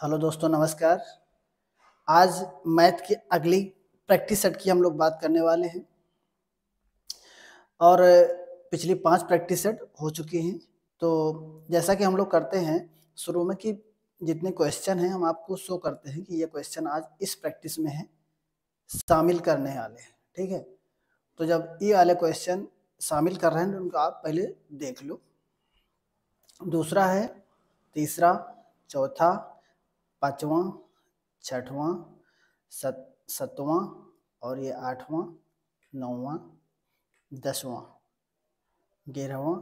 Hello दोस्तों, नमस्कार। आज मैथ की अगली प्रैक्टिस सेट की हम लोग बात करने वाले हैं और पिछली 5 प्रैक्टिस सेट हो चुकी हैं। तो जैसा कि हम लोग करते हैं शुरू में कि जितने क्वेश्चन हैं हम आपको शो करते हैं कि ये क्वेश्चन आज इस प्रैक्टिस में है, शामिल करने वाले हैं। ठीक है, तो जब ये वाले क्वेश्चन शामिल कर रहे हैं तो उनको आप पहले देख लो। दूसरा है, तीसरा, चौथा, पाँचवां, छठवां, सतवां और ये 8वां, 9वां, 10वां, 11वां,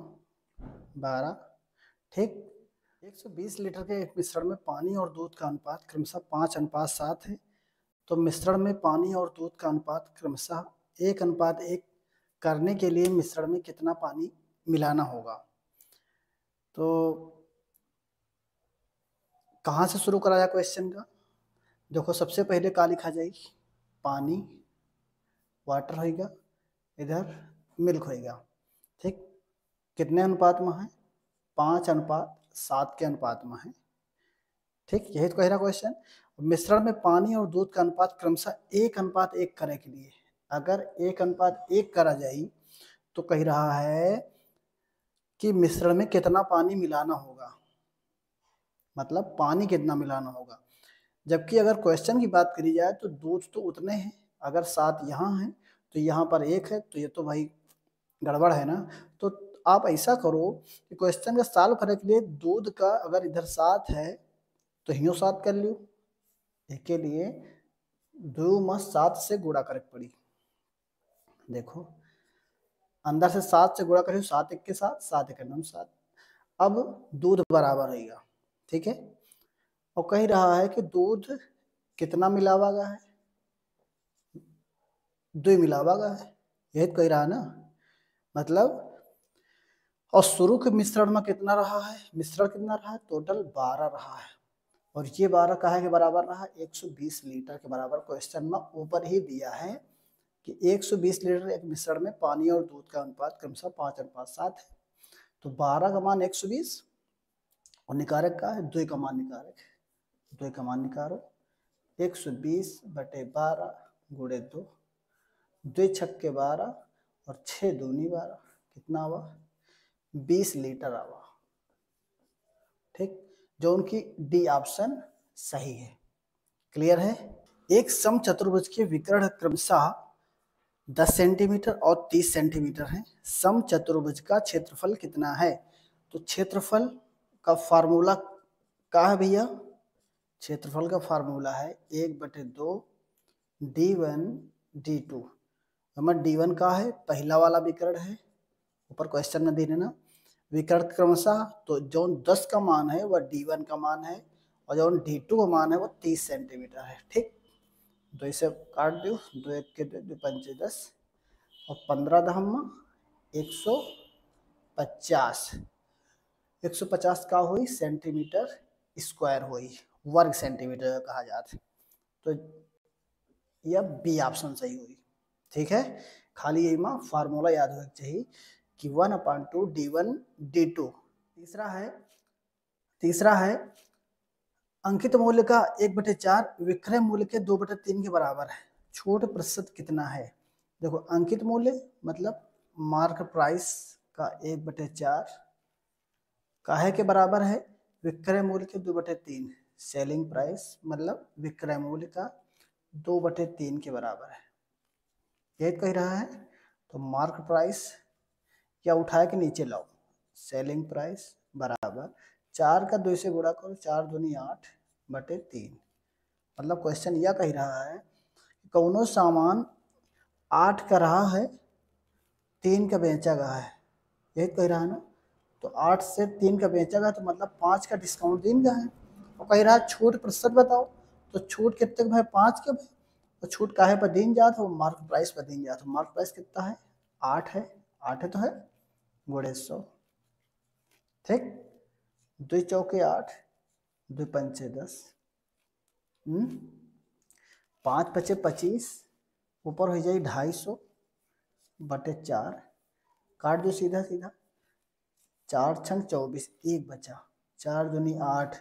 12। ठीक, 120 लीटर के एक मिश्रण में पानी और दूध का अनुपात क्रमशः 5:7 है। तो मिश्रण में पानी और दूध का अनुपात क्रमशः 1:1 करने के लिए मिश्रण में कितना पानी मिलाना होगा। तो कहाँ से शुरू करा जाए क्वेश्चन का? देखो, सबसे पहले क्या लिखा जाएगी? पानी, वाटर होगा, इधर मिल्क होगा। ठीक, कितने अनुपात में है? 5:7 के अनुपात में है। ठीक, यही तो कह रहा क्वेश्चन। मिश्रण में पानी और दूध का अनुपात क्रमशः 1:1 करे के लिए, अगर 1:1 करा जाए तो कह रहा है कि मिश्रण में कितना पानी मिलाना होगा, मतलब पानी कितना मिलाना होगा। जबकि अगर क्वेश्चन की बात करी जाए तो दूध तो उतने हैं, अगर 7 यहाँ है तो यहाँ पर 1 है, तो ये तो भाई गड़बड़ है ना। तो आप ऐसा करो कि क्वेश्चन का सॉल्व करने के लिए दूध का अगर इधर 7 है तो हियो 7 कर लियो, इसके लिए 2 में 7 से गुणा करे पड़ी। देखो, अंदर से 7 से गुणा करियो, 7 1 के 7, 7 1 9 7। अब दूध बराबर रहेगा। ठीक है, और कह रहा है कि दूध कितना मिलावा गया है? 2 मिलावा गया है, यही तो कह रहा है ना। मतलब और शुरू के मिश्रण में कितना रहा है? मिश्रण कितना रहा है? टोटल 12 रहा है, और ये 12 काहे के बराबर रहा? 120 लीटर के बराबर। क्वेश्चन में ऊपर ही दिया है कि 120 लीटर एक मिश्रण में पानी और दूध का अनुपात क्रमशः 5:7 है। तो 12 का मान 120 और निकारक का है 2 का मान निकारक है, 2 का मान निकालो। 120/12 गुणे 2, 2 छक्के 12 और 6 दूनी 12, कितना हुआ? 20 लीटर आवा। ठीक, जो उनकी डी ऑप्शन सही है। क्लियर है? एक समचतुर्भुज के विकर्ण क्रमशः 10 सेंटीमीटर और 30 सेंटीमीटर है। समचतुर्भुज का क्षेत्रफल कितना है? तो क्षेत्रफल का फार्मूला क्या है भैया? क्षेत्रफल का फार्मूला है 1/2 d1 d2। हमारा d1 का है, पहला वाला विकर्ण है, ऊपर क्वेश्चन में दे देना विकर्ण क्रमशः। तो जो 10 का मान है वह d1 का मान है, और जो d2 का मान है वह 30 सेंटीमीटर है। ठीक, 2 से काट दो, 2 1 के 2, 2 5 10 और 15 दहम 150। 150 का हुई सेंटीमीटर स्क्वायर हुई, वर्ग सेंटीमीटर कहा जाता है। तो यह बी ऑप्शन सही हुई। ठीक है, खाली यही में फार्मूला याद होना चाहिए कि 1/2 d1 d2। तीसरा है अंकित मूल्य का 1/4 विक्रय मूल्य के 2/3 के बराबर है, छूट प्रतिशत कितना है? देखो, अंकित मूल्य मतलब मार्क प्राइस का 1/4 काहे के बराबर है? विक्रय मूल्य के 2/3, सेलिंग प्राइस मतलब विक्रय मूल्य का 2/3 के बराबर है, ये कह रहा है। तो मार्क प्राइस क्या उठाए के नीचे लाओ, सेलिंग प्राइस बराबर 4 का 2 से गुणा करो, 4 दूनी 8/3। मतलब क्वेश्चन यह कह रहा है कि कौनो सामान 8 का रहा है, 3 का बेचा गया है, यही कह रहा है ना। तो 8 से 3 का बेचा गया तो मतलब 5 का डिस्काउंट दिन का है, और कह रहा है छूट प्रतिशत बताओ। तो छूट कितने भाई? 5 के भाई। तो छूट काहे पर दिन जाता? मार्क प्राइस पर दिन जाता। मार्क प्राइस कितना है? 8 है, 8 है तो है गुणे 100। ठीक, 2 चौके 8, 2 पंचे 10, 5 पचे 25, ऊपर हो जाए 250/4, काट दो सीधा सीधा, 4 छंग 24, 1 बचा, 4 दूनी 8,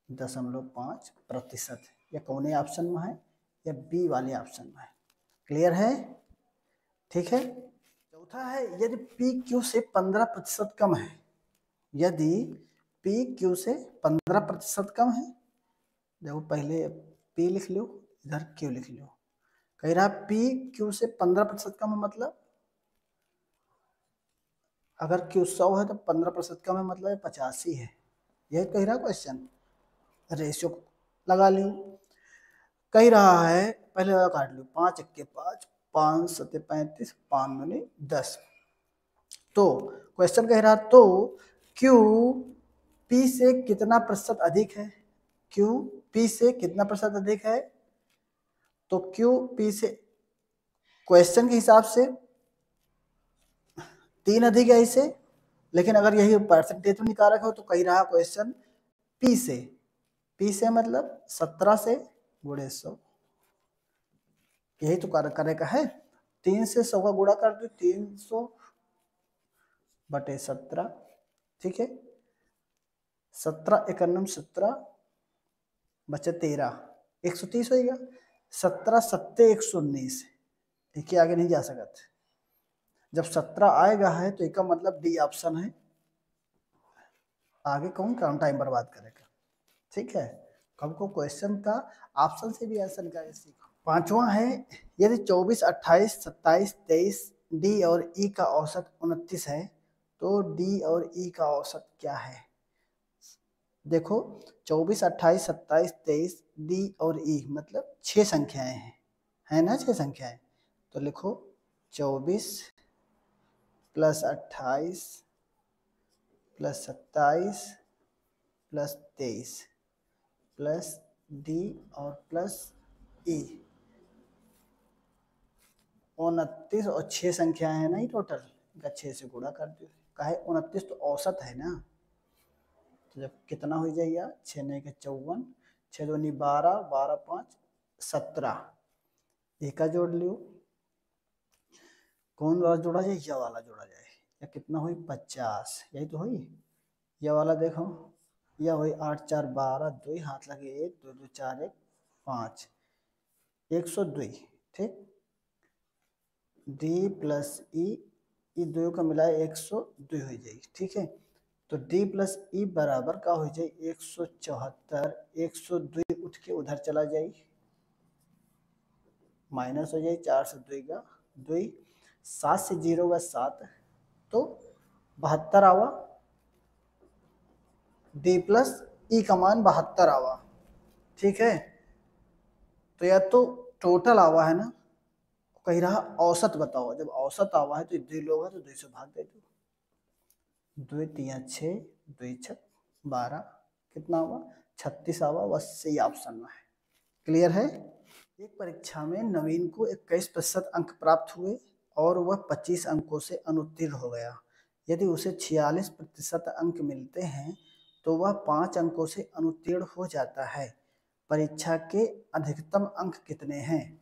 0.5%। या कौन ऑप्शन में है, या बी वाले ऑप्शन में है। क्लियर है? ठीक है। चौथा है, यदि पी क्यू से 15% कम है, यदि पी क्यू से 15% कम है, देखो पहले पी लिख लो, इधर क्यू लिख लो। कह रहा पी क्यू से 15% कम है, मतलब अगर क्यू 100 है तो 15% कम है, मतलब 85 है। यही कह रहा क्वेश्चन। रेशियो लगा लो। कह रहा है, पहले काट लो, 5 1 5, 5 7 35, 5 9 10। तो क्वेश्चन कह रहा तो क्यू पी से कितना प्रतिशत अधिक है, क्यू पी से कितना प्रतिशत अधिक है। तो क्यू पी से क्वेश्चन के हिसाब से 3 अधिक है इसे, लेकिन अगर यही परसेंटेज में निकाल रखा हो तो कह रहा क्वेश्चन पी से मतलब 17 से गुणे 100। यही तो करे का है। 3 से 100 का गुणा कर दो, 300/17। ठीक है, 17 1 17 बचे 13, 130 हो गया। 17 7 119, इसके आगे नहीं जा सकते। जब 17 आएगा है तो इसका मतलब डी ऑप्शन है। आगे कौन टाइम बर्बाद करेगा। ठीक है, हमको क्वेश्चन का ऑप्शन से भी आंसर निकालना सीखो। पांचवा है, यदि 24 28 27 23 डी और ई का औसत 29 है, तो डी और ई का औसत क्या है। देखो 24 28 27 23 डी और ई मतलब 6 संख्याएं हैं, है ना, 6 संख्याएं। तो लिखो 24 + 28 + 27 + 23 प्लस डी और प्लस ई। 29 और 6 संख्याएं हैं ना ये टोटल, इनका 6 से गुणा कर दो। काहे 29 तो औसत है ना, तो जब कितना हो जाएगा, 6 9 के 54, 6 2 12, 12 5 17। एक का जोड़ लियो, कौन वाला जोड़ा जाए, यह वाला जोड़ा जाए। या कितना हुई 50, यही तो हुई। यह वाला देखो, यह हुई 8 4 12, 2 हाथ लगे 1 2 2 4 1 5, 102। ठीक, डी प्लस ई, ये दो का मिलाए 102 हो जाएगी। ठीक है, तो डी प्लस ई बराबर का हो जाए 174। 102 उठ के उधर चला जाए, माइनस हो जाए, 4 से 2 का 2, 7 से 0 का 7, तो 72 आवा। डी प्लस ई का मान 72 आवा। ठीक है, तो या तो टोटल आवा है ना, कह रहा औसत बताओ। जब औसत आवा है तो 2 लोग हैं तो 2 से भाग दे दो, 2 3 6, 2 6 12, कितना हुआ 36 आवा। बस सही ऑप्शन में है। क्लियर है? एक परीक्षा में नवीन को 21% अंक प्राप्त हुए और वह 25 अंकों से अनुत्तीर्ण हो गया। यदि उसे 46% अंक मिलते हैं तो वह 5 अंकों से अनुत्तीर्ण हो जाता है। परीक्षा के अधिकतम अंक कितने हैं।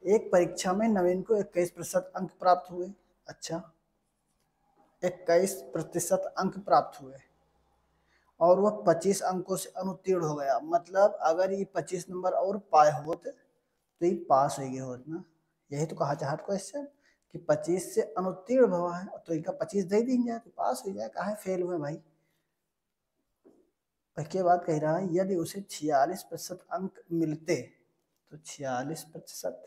एक परीक्षा में नवीन को 21% अंक प्राप्त हुए। अच्छा, 21% अंक प्राप्त हुए और वह 25 अंकों से अनुत्तीर्ण हो गया। मतलब अगर ये 25 नंबर और पाए होते तो ये पास हो गए होते ना। यही तो कहा चाहत क्वेश्चन कि 25 से अनुत्तीर्ण हुआ है तो इनका 25 दे दी जाए तो पास हो जाए, कहा फेल हुए भाई। इसके बाद कह रहा है, यदि उसे 46% अंक मिलते, तो 46%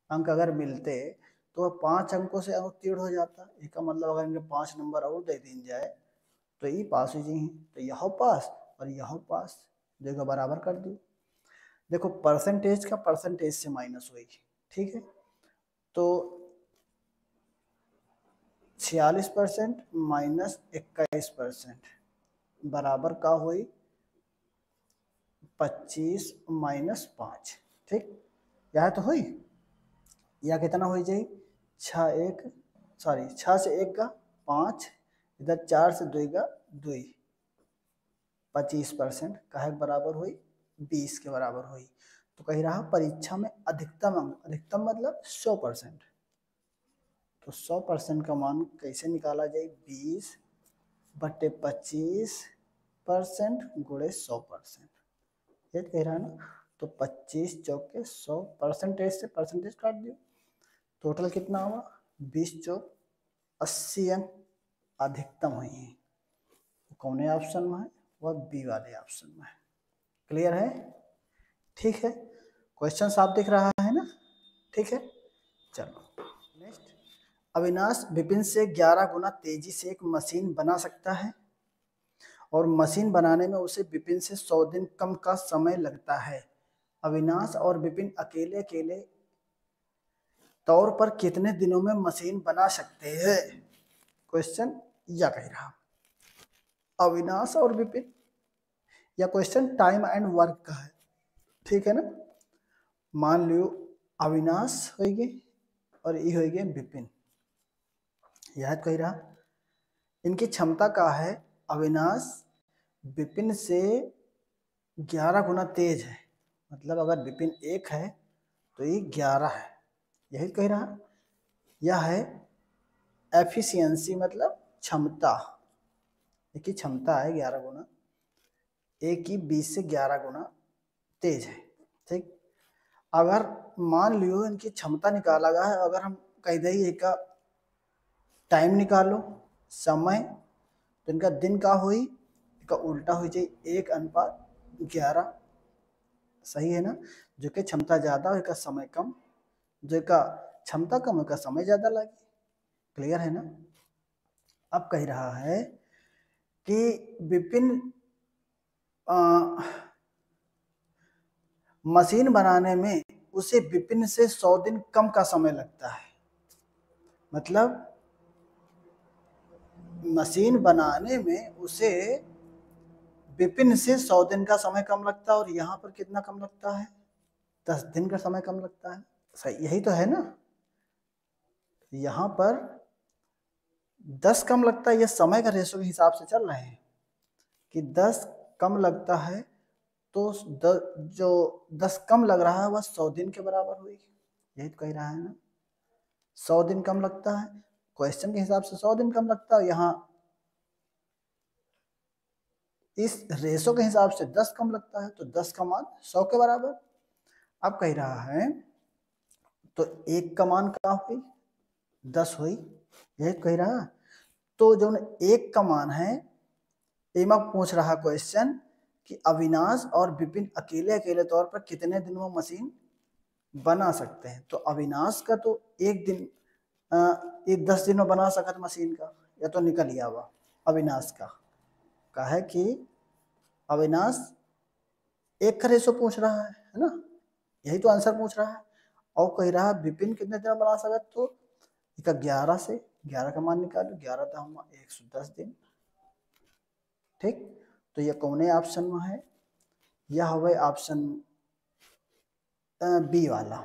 अंक अगर मिलते तो वह 5 अंकों से अनुत्तीर्ण हो जाता। इसका मतलब अगर इनके 5 नंबर और दे दी जाए तो ये पास हो जाए। तो यह पास और यह पास, जगह बराबर कर दी। देखो परसेंटेज का परसेंटेज से माइनस होगी। ठीक है, तो 46% माइनस 21% बराबर का हुई 25 माइनस 5। ठीक, यह तो हुई, या कितना हो जाए 6 से 1 का 5, इधर 4 से 2 का 2, 25% काहे बराबर हुई 20 के बराबर हुई। तो कह रहा परीक्षा में अधिकतम अंक, अधिकतम मतलब 100%। तो 100% का मान कैसे निकाला जाए, 20/25 10% गुणे 100%, ये कह रहा है ना। तो 25 चौके 100, परसेंटेज से परसेंटेज काट दियो, टोटल कितना हुआ 20 चौक 80 अंक अधिकतम हुई है। कौन ऑप्शन में है, वह बी वाले ऑप्शन में है। क्लियर है, ठीक है। क्वेश्चन साफ दिख रहा है ना, ठीक है। चलो नेक्स्ट, अविनाश विपिन से 11 गुना तेजी से एक मशीन बना सकता है और मशीन बनाने में उसे विपिन से 100 दिन कम का समय लगता है। अविनाश और विपिन अकेले अकेले तौर पर कितने दिनों में मशीन बना सकते हैं। क्वेश्चन यह कह रहा, अविनाश और विपिन, या क्वेश्चन टाइम एंड वर्क का है, ठीक है ना। मान लियो अविनाश होगी और ये होगी विपिन, यह कह रहा इनकी क्षमता का है, अविनाश विपिन से 11 गुना तेज है, मतलब अगर विपिन 1 है तो ये 11 है, यही कह रहा। यह है एफिशिएंसी, मतलब क्षमता, की क्षमता है 11 गुना, एक की 20 से 11 गुना तेज है, ठीक। अगर मान लियो इनकी क्षमता निकाला गया है, अगर हम कह दें का टाइम निकालो समय, तो इनका दिन का हुई का उल्टा हो जाए 1:11, सही है ना। जो कि क्षमता ज्यादा हो का समय कम, जो का क्षमता कम हो का समय ज्यादा लगे। क्लियर है ना। अब कह रहा है कि विपिन मशीन बनाने में उसे विपिन से 100 दिन कम का समय लगता है, मतलब मशीन बनाने में उसे विपिन से 100 दिन का समय कम लगता है, और यहाँ पर कितना कम लगता है 10 दिन का समय कम लगता है, सही यही तो है ना। यहाँ पर 10 कम लगता है, यह समय का रेशो के हिसाब से चल रहे हैं कि 10 कम लगता है, तो जो 10 कम लग रहा है वह 100 दिन के बराबर हुई, यही तो कह रहा है ना। 100 दिन कम लगता है, क्वेश्चन के हिसाब से 100 दिन कम लगता है, यहाँ इस रेशो के हिसाब से 10 कम लगता है, तो 10 का मान 100 के बराबर। अब कह रहा है तो 1 का मान क्या हुई 10 हुई, यही कह रहा। तो जो 1 का मान है, एमा पूछ रहा क्वेश्चन कि अविनाश और विपिन अकेले अकेले तौर पर कितने दिन में मशीन बना सकते हैं। तो अविनाश का तो एक दिन ये 10 दिन में बना सकत मशीन का, या तो निकल गया हुआ। अविनाश का है कि अविनाश 1 का रेशो पूछ रहा है ना, यही तो आंसर पूछ रहा है। और कह रहा है विपिन कितने दिन बना सकत, तो 11 से 11 का मान निकालो, 11 था 110 दिन, ठीक। तो यह कौन ऑप्शन में है, यह हुआ ऑप्शन बी वाला,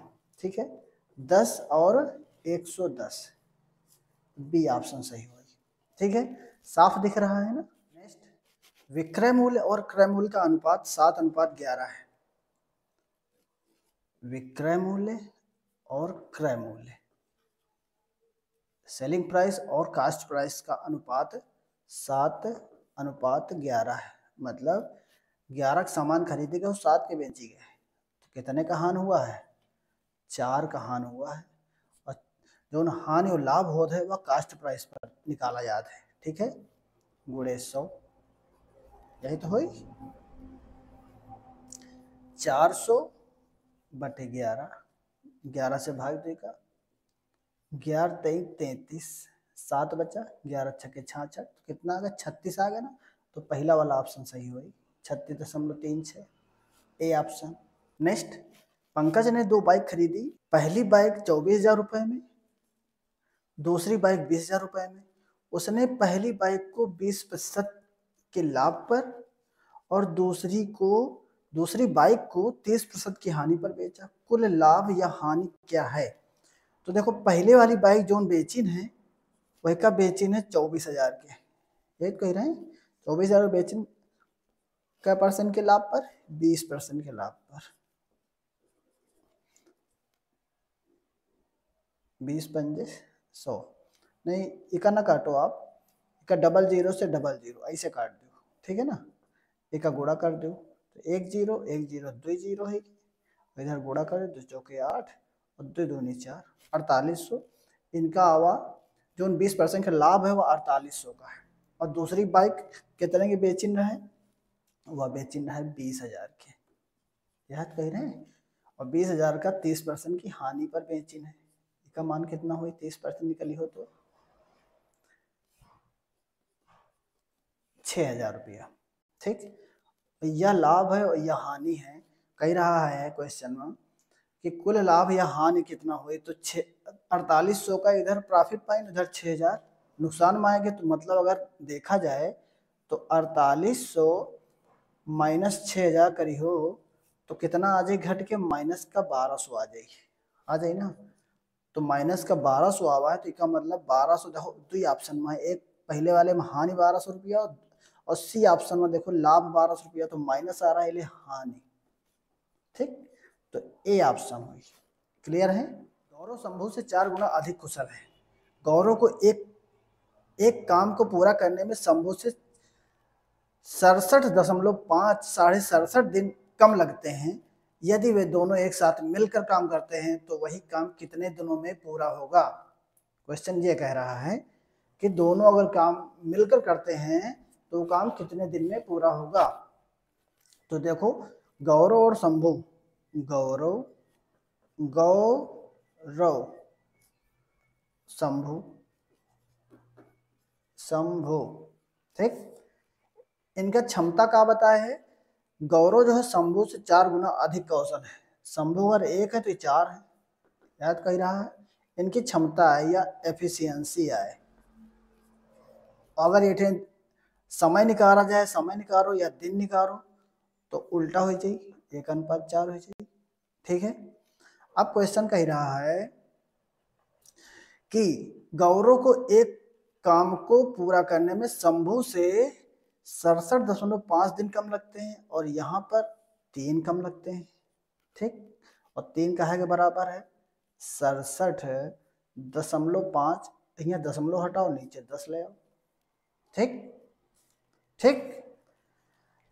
ठीक है। 10 और 110, बी ऑप्शन सही हुआ, ठीक है। साफ दिख रहा है ना। नेक्स्ट, विक्रय मूल्य और क्रय मूल्य का अनुपात 7:11 है। विक्रय मूल्य और क्रय मूल्य, सेलिंग प्राइस और कास्ट प्राइस का अनुपात 7:11 है, मतलब 11 का सामान खरीदे गए और 7 के बेची गए, तो कितने का हानि हुआ है 4 का हानि हुआ है। और जो हानि और लाभ होता है वह कास्ट प्राइस पर निकाला जाता है, ठीक है, गुणे 100, यही तो हुई 400/11, 11 से भाग देगा, 11 23 33, 7 बचा, 11 छक्के 66, कितना आ गया 36 आ गया ना। तो पहला वाला ऑप्शन सही हुई 36.36, ए ऑप्शन। नेक्स्ट, पंकज ने 2 बाइक खरीदी, पहली बाइक 24,000 रुपए में, दूसरी बाइक 20,000 रुपए में। उसने पहली बाइक को 20% के लाभ पर और दूसरी बाइक को 30% की हानि पर बेचा, कुल लाभ या हानि क्या है। तो देखो पहले वाली बाइक जो बेचिन है वही का बेचिन है 24,000 के, यही कह रहे हैं 24,000 बेचिन क्या परसेंट के लाभ पर, 20% के लाभ पर, 20 पंजे 100, नहीं इका ना काटो आप, इका 00 से 00 ऐसे काट दो, ठीक है ना। एक का गुणा कर दो तो 1 0 1 0 2 0 है, इधर गुणा कर दो 2 चौके 8 और 2 दूनी 4, 4800। इनका आवा जो 20% का लाभ है वो 4800 का है। और दूसरी बाइक कितने की बेचिन है, वह बेचिन है 20,000 के, याद कह रहे हैं। और 20,000 का 30% की हानि पर बेचिन है, इसका मान कितना हुई, 30% निकली हो तो 6,000 रुपया। ठीक, यह लाभ है और यह हानि है। कह रहा है क्वेश्चन में कि कुल लाभ या हानि कितना हुई, तो 4800 का इधर प्रॉफिट पाइन, उधर 6,000 नुकसान में आएंगे। तो मतलब अगर देखा जाए तो 4800 माइनस 6,000 करी हो तो कितना आ जाए घट के, माइनस का 1200 आ जाए ना। तो माइनस का 1200 आवा है तो इसका मतलब 1200, देखो दो ऑप्शन में, एक पहले वाले में हानि 1200 रुपया और सी ऑप्शन में देखो लाभ 1200 रुपया, तो माइनस आ रहा है इसलिए हानि। ठीक, तो ए ऑप्शन हुई। क्लियर है। गौरव शंभू से 4 गुना अधिक कुशल है। गौरव को एक काम को पूरा करने में शंभू से 67.5 67.5 दिन कम लगते हैं। यदि वे दोनों एक साथ मिलकर काम करते हैं तो वही काम कितने दिनों में पूरा होगा। क्वेश्चन ये कह रहा है कि दोनों अगर काम मिलकर करते हैं तो वो काम कितने दिन में पूरा होगा। तो देखो गौरव और शंभू, गौरव शंभू शंभू, ठीक, इनका क्षमता क्या बताया है। गौरव जो है शंभू से 4 गुना अधिक कौशल है। शंभू अगर 1 है तो 4 है, याद कह रहा है। इनकी क्षमता है या एफिशिएंसी है। अगर ये समय निकाला जाए, समय निकालो या दिन निकालो तो उल्टा हो जाए, 1:4 हो जाए। ठीक है। अब क्वेश्चन कह रहा है कि गौरव को एक काम को पूरा करने में शंभू से 67.5 दिन कम लगते हैं और यहाँ पर 3 कम लगते हैं। ठीक, और 3 काहे के बराबर है, 67.5, यहाँ दशमलव हटाओ, नीचे 10 ले आओ। ठीक ठीक,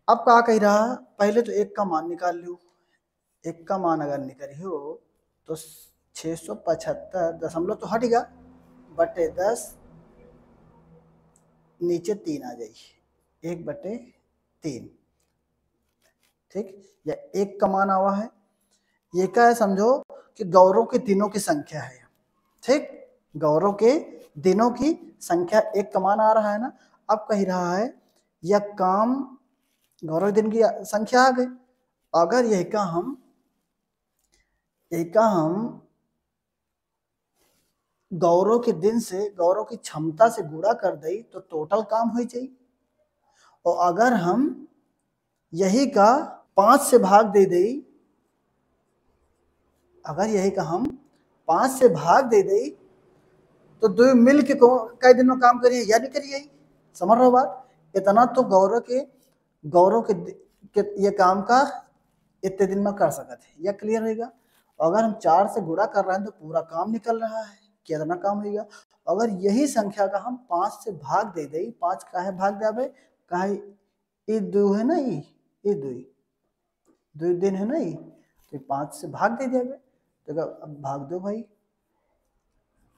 अब क्या कह रहा, पहले तो 1 का मान निकाल लो। 1 का मान अगर निकली हो तो 675 दशमलव तो हट गया, बटे 10 नीचे 3 आ जाएगी, 1/3। ठीक, या 1 का मान आवा है। ये क्या है, समझो कि गौरव के दिनों की संख्या है। ठीक, गौरव के दिनों की संख्या 1 का मान आ रहा है ना। अब कह रहा है यह काम, गौरव दिन की संख्या आ गई। अगर यही का हम गौरव के दिन से गौरव की क्षमता से गुणा कर दे तो टोटल काम हो जाए। और अगर हम यही का 5 से भाग दे दे, अगर यही का हम 5 से भाग दे दे तो दो मिल के कई दिन में काम करिए या नहीं करिए, समझ रहे हो बात। इतना तो गौरव के ये काम का इतने दिन में कर सकते हैं, यह क्लियर रहेगा। अगर हम 4 से गुणा कर रहे हैं तो पूरा काम निकल रहा है, कितना काम होगा। अगर यही संख्या का हम 5 से भाग दे दे, 5 काहे भाग देवे, काहे ये 2 है ना, ये 2 दिन है ना, तो 5 से भाग दे देवे। तो अब भाग दो भाई,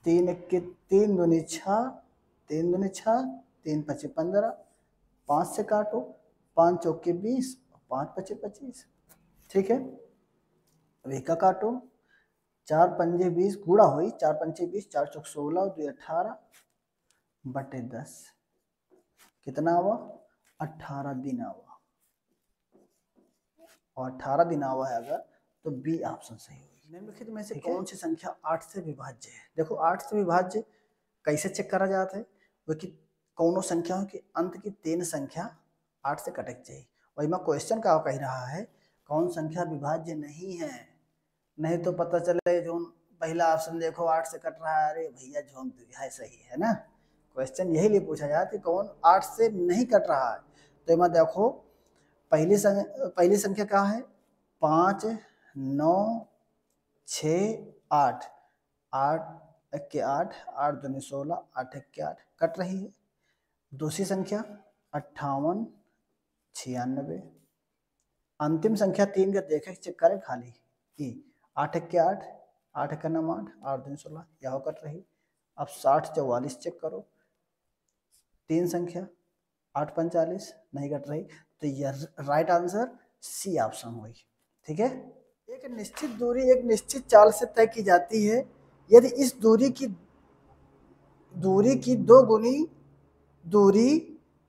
3 के 3 दूनी 6, 3 दूनी 6, 3 पचे 15, 5 से काटो, 5 चौके 20, 5 पचे 25। ठीक है, अब एक का काटो, 4 पंजे 20 गुड़ा हुई, 4 पंजे 20, 4 चौक 16, 2 18 बटे 10, कितना हुआ, 18 दिन हुआ। और 18 दिन हुआ है अगर, तो बी ऑप्शन सही होगी। निम्नलिखित में से कौन सी संख्या 8 से विभाज्य है। देखो 8 से विभाज्य कैसे चेक करा जाता है, वो कि कौनों संख्याओं के अंत की 3 संख्या 8 से कटक चाहिए। वही में क्वेश्चन का कह रहा है कौन संख्या विभाज्य नहीं है। नहीं तो पता चले जो पहला ऑप्शन देखो 8 से कट रहा है, अरे भैया झोंक दिया है, सही है ना। क्वेश्चन यही लिए पूछा जाता है कौन 8 से नहीं कट रहा है। तो इसमें देखो पहली संख्या क्या है, 5 9 6 8, 8 1 8, 8 दूनी 16, 8 1 8 कट रही है। दूसरी संख्या 58 96। अंतिम संख्या 3 का देखे चेक करें खाली ई 8 1 8, 8 1 9 8, 8 3 16, यह कट रही। अब 60 44 चेक करो, 3 संख्या 8 45 नहीं कट रही, तो यह राइट आंसर सी ऑप्शन हुई। ठीक है, एक निश्चित दूरी एक निश्चित चाल से तय की जाती है। यदि इस दूरी की 2 गुनी दूरी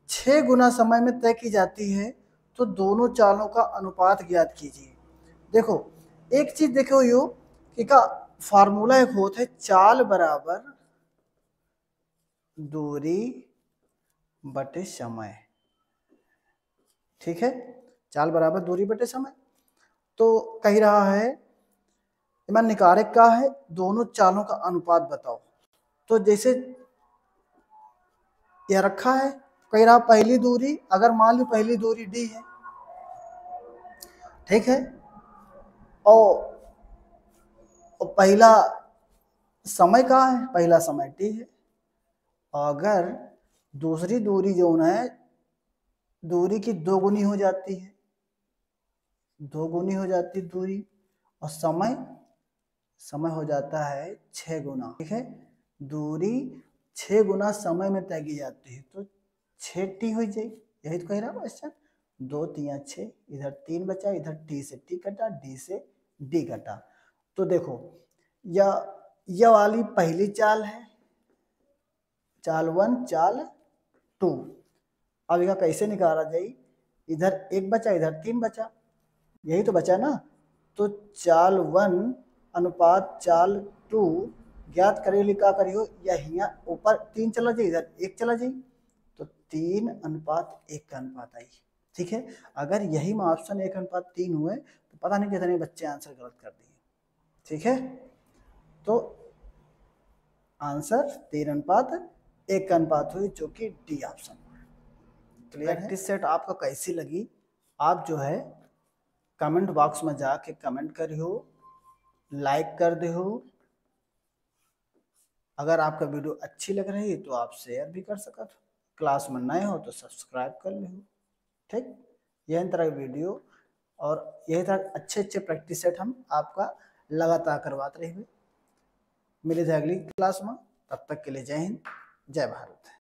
6 गुना समय में तय की जाती है तो दोनों चालों का अनुपात ज्ञात कीजिए। देखो एक चीज देखो यू कि का फार्मूला एक होता है, चाल बराबर दूरी बटे समय। ठीक है, चाल बराबर दूरी बटे समय। तो कह रहा है मैं निकारक का है, दोनों चालों का अनुपात बताओ। तो जैसे यह रखा है, कह रहा पहली दूरी, अगर मान लो पहली दूरी डी है, ठीक है, और पहला समय का है, पहला समय टी है। अगर दूसरी दूरी जो है दूरी की 2 गुनी हो जाती है, 2 गुनी हो जाती दूरी, और समय हो जाता है 6 गुना। ठीक है, दूरी 6 गुना समय में तय की जाती है तो 6t हो जाए। यही तो कह रहा क्वेश्चन। 2 3 6, इधर 3 बचा, इधर टी से टी कटा, डी से डी कटा। तो देखो यह वाली पहली चाल है, चाल 1 चाल 2। अब यह कैसे निकाला जाए, इधर 1 बचा, इधर 3 बचा, यही तो बचा ना। तो चाल 1 अनुपात चाल 2 ज्ञात करियो, क्या करियो, यहाँ ऊपर 3 चला जाए, इधर 1 चला जाए, तो 3 अनुपात 1 का अनुपात आई। ठीक है, अगर यही में ऑप्शन 1 अनुपात 3 हुए तो पता नहीं कितने बच्चे आंसर गलत कर दिए। ठीक है, तो आंसर 3 अनुपात 1 का अनुपात हुई, जो कि डी ऑप्शन। क्लियर है? प्रैक्टिस सेट आपको कैसी लगी, आप जो है कमेंट बॉक्स में जाके कमेंट करियो, लाइक कर दो। अगर आपका वीडियो अच्छी लग रही है तो आप शेयर भी कर सकते हो, क्लास में नए हो तो सब्सक्राइब कर लो। ठीक, यही तरह की वीडियो और यही तरह अच्छे अच्छे प्रैक्टिस सेट हम आपका लगातार करवाते रहेंगे। मिले थे अगली क्लास में, तब तक के लिए जय हिंद, जय भारत।